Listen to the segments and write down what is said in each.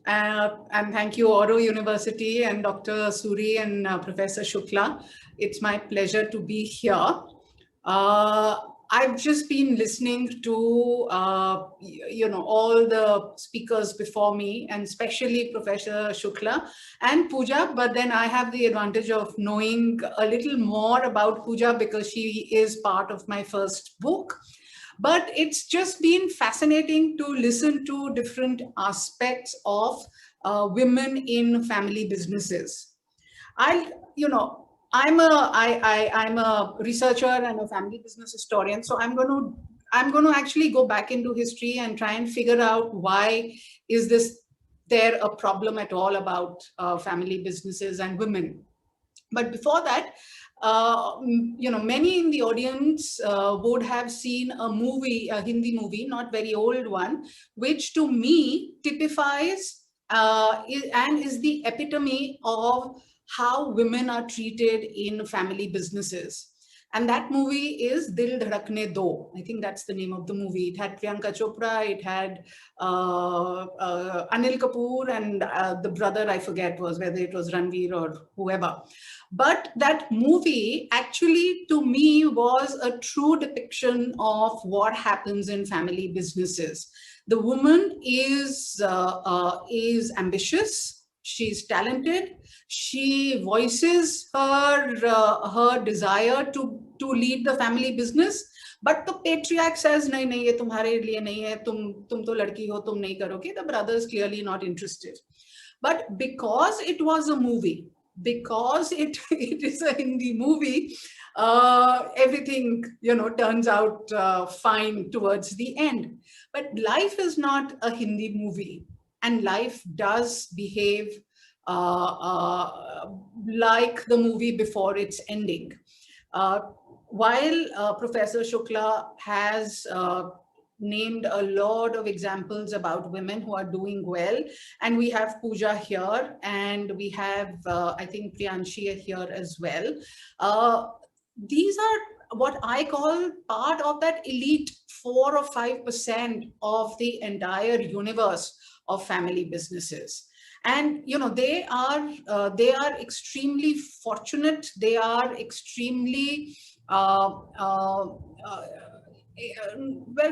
And thank you, Auro University and Dr. Suri and Professor Shukla. It's my pleasure to be here. Uh, I've just been listening to all the speakers before me, and especially Professor Shukla and Pooja. But then I have the advantage of knowing a little more about Pooja because she is part of my first book. But it's just been fascinating to listen to different aspects of women in family businesses. I, you know, I'm a researcher and a family business historian, so I'm going to actually go back into history and try and figure out why is this there a problem at all about family businesses and women. But before that, many in the audience would have seen a movie, a Hindi movie, not very old one, which to me typifies and is the epitome of how women are treated in family businesses. And that movie is Dil Dhadakne Do. I think that's the name of the movie. It had Priyanka Chopra, it had Anil Kapoor, and the brother, I forget was whether it was Ranveer or whoever. But that movie actually, to me, was a true depiction of what happens in family businesses. The woman is ambitious. She's talented. She voices her desire to lead the family business. But the patriarch says, "नहीं नहीं ये तुम्हारे लिए नहीं है. तुम तो लड़की हो, तुम नहीं करोगे." The brother is clearly not interested. But because it was a movie, because it is a Hindi movie, everything turns out fine towards the end. But life is not a Hindi movie, and life does behave like the movie before its ending. Uh, while Professor Shukla has named a lot of examples about women who are doing well, and we have Pooja here, and we have, I think, Priyanshi here as well. These are what I call part of that elite 4 or 5% of the entire universe of family businesses. And they are extremely fortunate. They are extremely well,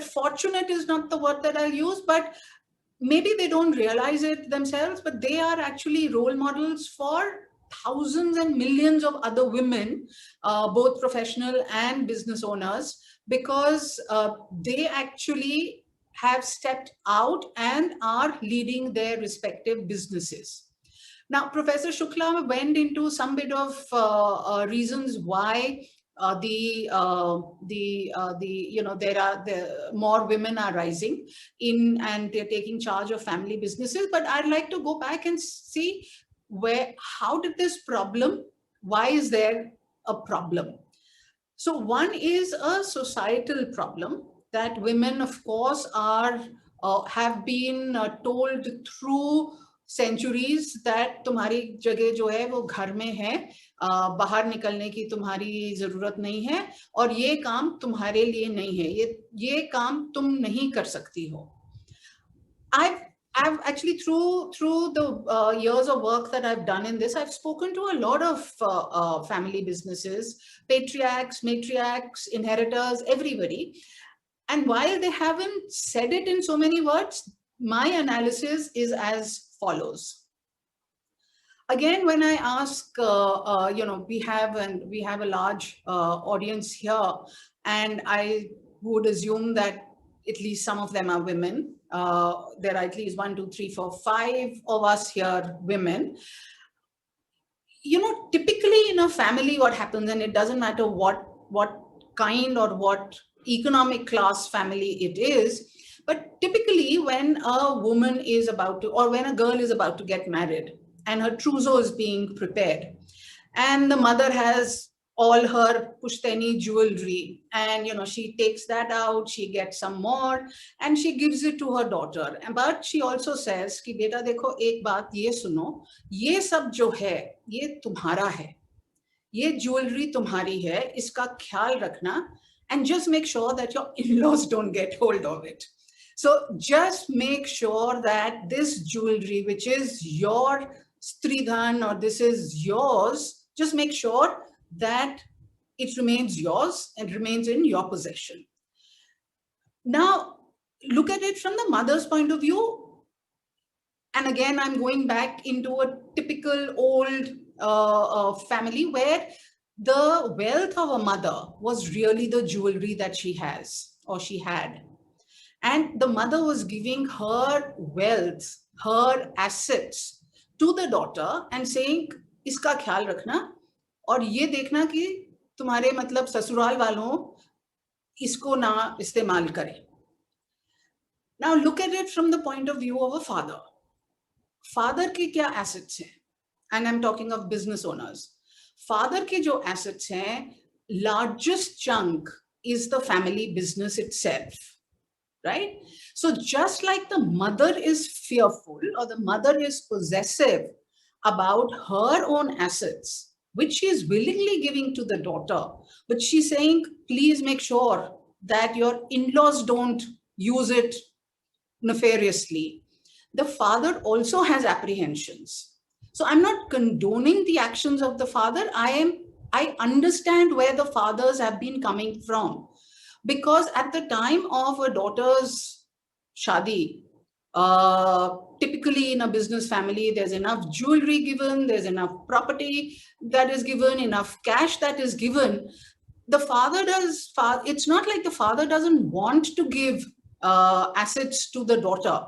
fortunate is not the word that I use, but maybe they don't realize it themselves, but they are actually role models for thousands and millions of other women, both professional and business owners, because they actually have stepped out and are leading their respective businesses. Now, Professor Shukla went into some bit of reasons why the more women are rising in and they're taking charge of family businesses. But I'd like to go back and see how did this problem, why is there a problem? So one is a societal problem that women, of course, have been told through centuries that तुम्हारी जगह जो है वो घर में है, बाहर निकलने की तुम्हारी जरूरत नहीं है, और ये काम तुम्हारे लिए नहीं है, ये काम तुम नहीं कर सकती हो. I've actually through the years of work that I've done in this, I've spoken to a lot of family businesses, patriarchs, matriarchs, inheritors, everybody. And while they haven't said it in so many words, my analysis is as follows. Again, when I ask, we have a large audience here, and I would assume that at least some of them are women. There are at least 1, 2, 3, 4, 5 of us here, women. Typically in a family, what happens, and it doesn't matter what kind or what economic class family it is, but typically when a woman is about to, or when a girl is about to get married and her trousseau is being prepared, and the mother has all her pushteni jewelry, and she takes that out, she gets some more, and she gives it to her daughter. But she also says कि बेटा देखो एक बात ये सुनो, ये सब जो है ये तुम्हारा है, ये jewelry तुम्हारी है, इसका ख्याल रखना, and just make sure that your in-laws don't get hold of it. So just make sure that this jewelry, which is your Stridhan or this is yours, just make sure that it remains yours and remains in your possession. Now, look at it from the mother's point of view. And again, I'm going back into a typical old family where the wealth of a mother was really the jewelry that she has or she had. And the mother was giving her wealth, her assets to the daughter and saying, इसका ख्याल रखना और ये देखना कि तुम्हारे मतलब ससुराल वालों इसको ना इस्तेमाल करें. Now look at it from the point of view of a father. Father के क्या assets हैं? And I'm talking of business owners. Father के जो assets हैं, largest chunk is the family business itself. Right? So just like the mother is fearful or the mother is possessive about her own assets, which she is willingly giving to the daughter, but she's saying, please make sure that your in-laws don't use it nefariously. The father also has apprehensions. So I'm not condoning the actions of the father. I understand where the fathers have been coming from. Because at the time of a daughter's shadi, typically in a business family, there's enough jewelry given, there's enough property that is given, enough cash that is given. The father does, it's not like the father doesn't want to give assets to the daughter.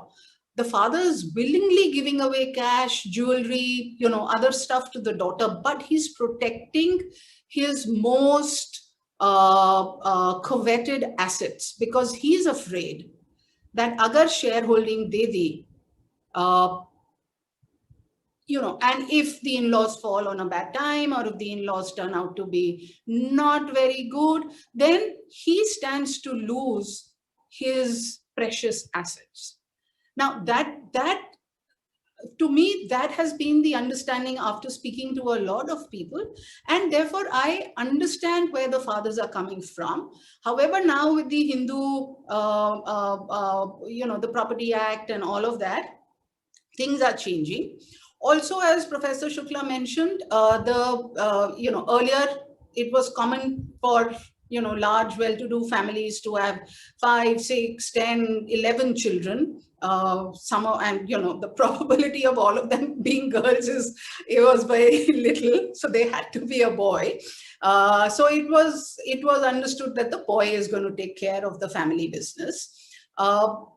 The father is willingly giving away cash, jewelry, other stuff to the daughter, but he's protecting his most coveted assets because he's afraid that agar shareholding de di, and if the in-laws fall on a bad time or if the in-laws turn out to be not very good, then he stands to lose his precious assets. Now that to me, that has been the understanding after speaking to a lot of people. And therefore, I understand where the fathers are coming from. However, now with the Hindu, the Property Act and all of that, things are changing. Also, as Professor Shukla mentioned, earlier it was common for large well-to-do families to have 5, 6, 10, 11 children. And the probability of all of them being girls was very little, so they had to be a boy. So it was understood that the boy is going to take care of the family business. That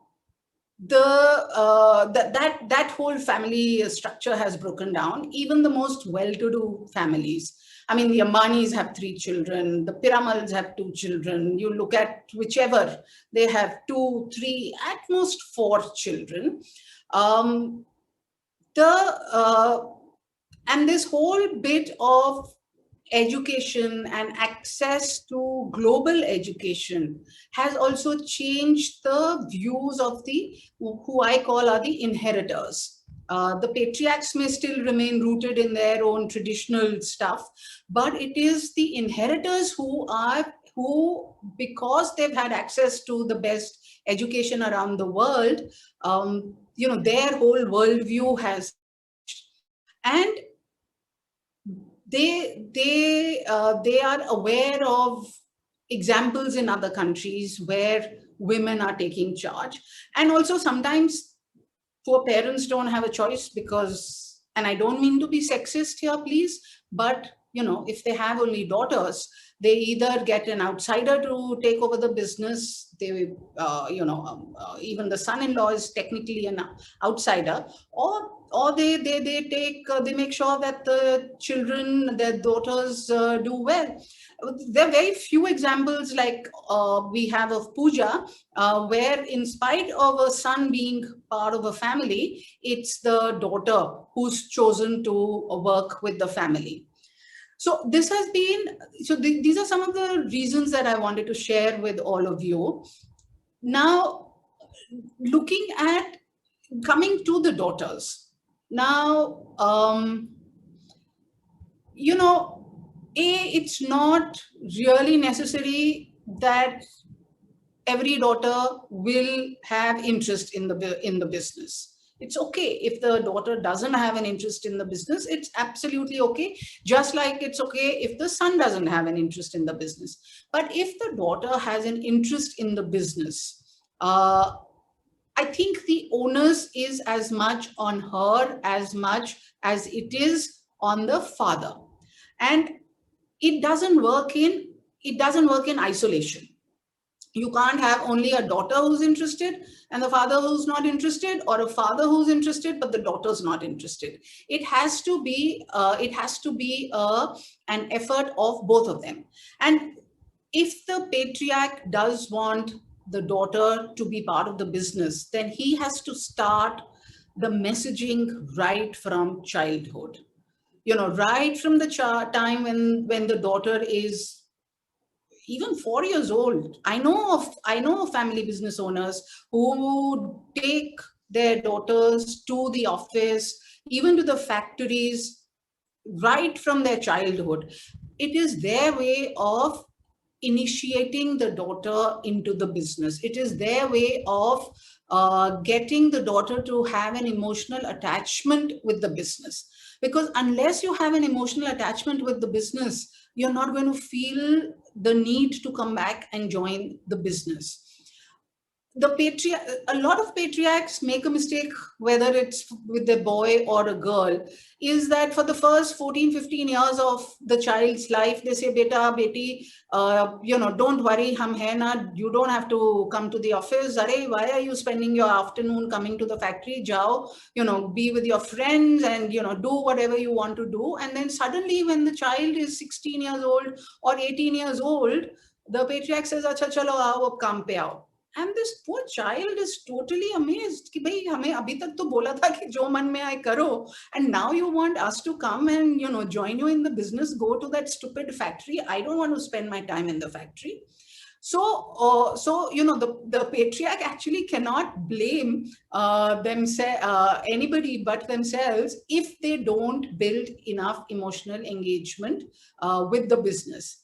whole family structure has broken down. Even the most well-to-do families, I mean, the Ambanis have 3 children, the Piramals have 2 children. You look at whichever, they have 2, 3, at most 4 children. And this whole bit of education and access to global education has also changed the views of the who I call are the inheritors. The patriarchs may still remain rooted in their own traditional stuff, but it is the inheritors who, because they've had access to the best education around the world, their whole worldview has, and they are aware of examples in other countries where women are taking charge. And also sometimes poor parents don't have a choice because, and I don't mean to be sexist here, please, but if they have only daughters, they either get an outsider to take over the business. They, even the son-in-law is technically an outsider, or they make sure that the children, their daughters, do well. There are very few examples like we have of Pooja, where in spite of a son being part of a family, it's the daughter who's chosen to work with the family. So this has been, these are some of the reasons that I wanted to share with all of you. Now, looking at, coming to the daughters. Now, it's not really necessary that every daughter will have interest in the business. It's okay if the daughter doesn't have an interest in the business. It's absolutely okay. Just like it's okay if the son doesn't have an interest in the business. But if the daughter has an interest in the business, I think the onus is as much on her as much as it is on the father. And it doesn't work in isolation. You can't have only a daughter who's interested and the father who's not interested, or a father who's interested but the daughter's not interested. It has to be an effort of both of them. And if the patriarch does want the daughter to be part of the business, then he has to start the messaging right from childhood. Right from the time when the daughter is even 4 years old. I know of family business owners who take their daughters to the office, even to the factories, right from their childhood. It is their way of initiating the daughter into the business. It is their way of getting the daughter to have an emotional attachment with the business. Because unless you have an emotional attachment with the business, you're not going to feel the need to come back and join the business. A lot of patriarchs make a mistake, whether it's with a boy or a girl, is that for the first 14-15 years of the child's life, they say, beta, beti, don't worry, hum hai na, you don't have to come to the office. Arey, why are you spending your afternoon coming to the factory? Jao, be with your friends and, do whatever you want to do. And then suddenly when the child is 16 years old or 18 years old, the patriarch says, acha chalo aao, ab kaam pe aao. And this poor child is totally amazed कि भाई हमें अभी तक तो बोला था कि जो मन में आए करो, and now you want us to come and join you in the business. Go to that stupid factory. I don't want to spend my time in the factory. So the patriarch actually cannot blame anybody but themselves if they don't build enough emotional engagement with the business.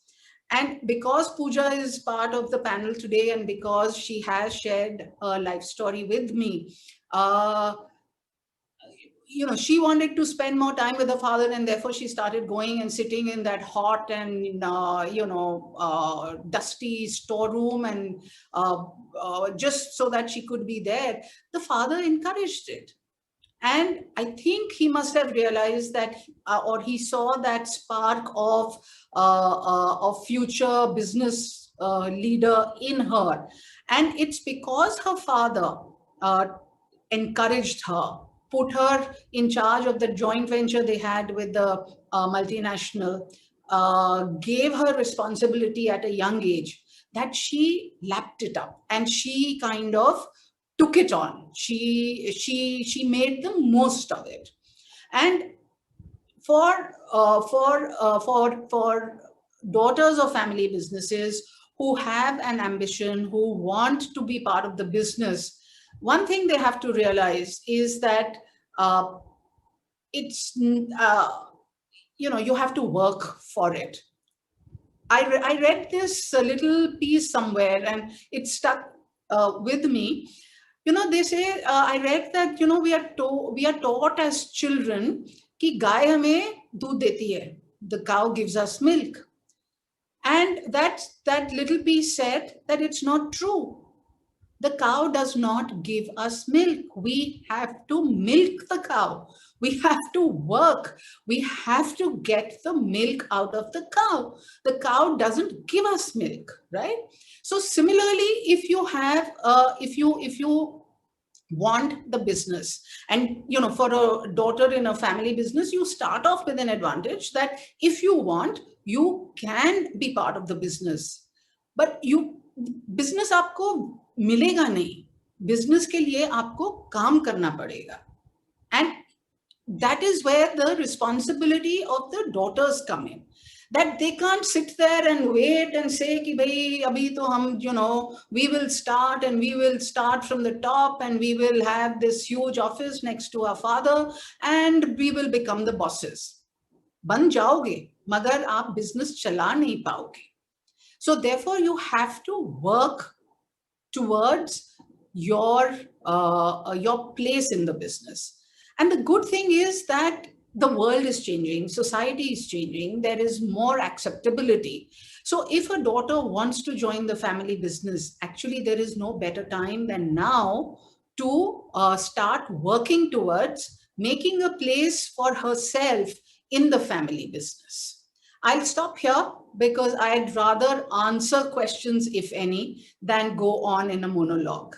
And because Pooja is part of the panel today, and because she has shared her life story with me, she wanted to spend more time with her father, and therefore she started going and sitting in that hot and dusty storeroom, and just so that she could be there. The father encouraged it. And I think he must have realized that, or he saw that spark of future business leader in her. And it's because her father encouraged her, put her in charge of the joint venture they had with the multinational, gave her responsibility at a young age, that she lapped it up and she kind of took it on. She made the most of it. And for daughters of family businesses who have an ambition, who want to be part of the business, one thing they have to realize is that it's you have to work for it. I read this little piece somewhere and it stuck with me. They say, I read that, we are taught as children कि गाय हमें दूध देती है. The cow gives us milk. And that little piece said that it's not true. The cow does not give us milk. We have to milk the cow. We have to work. We have to get the milk out of the cow. The cow doesn't give us milk, right? So similarly, if you have, if you want the business, and for a daughter in a family business, you start off with an advantage that if you want, you can be part of the business. But business आपको मिलेगा नहीं. Business के लिए आपको काम करना पड़ेगा. And that is where the responsibility of the daughters come in. That they can't sit there and wait and say कि भाई अभी तो हम we will start and we will start from the top and we will have this huge office next to our father and we will become the bosses. बन जाओगे मगर आप business चला नहीं पाओगे. So therefore you have to work towards your place in the business. And the good thing is that the world is changing, society is changing, there is more acceptability. So if a daughter wants to join the family business, actually there is no better time than now to start working towards making a place for herself in the family business. I'll stop here because I'd rather answer questions, if any, than go on in a monologue.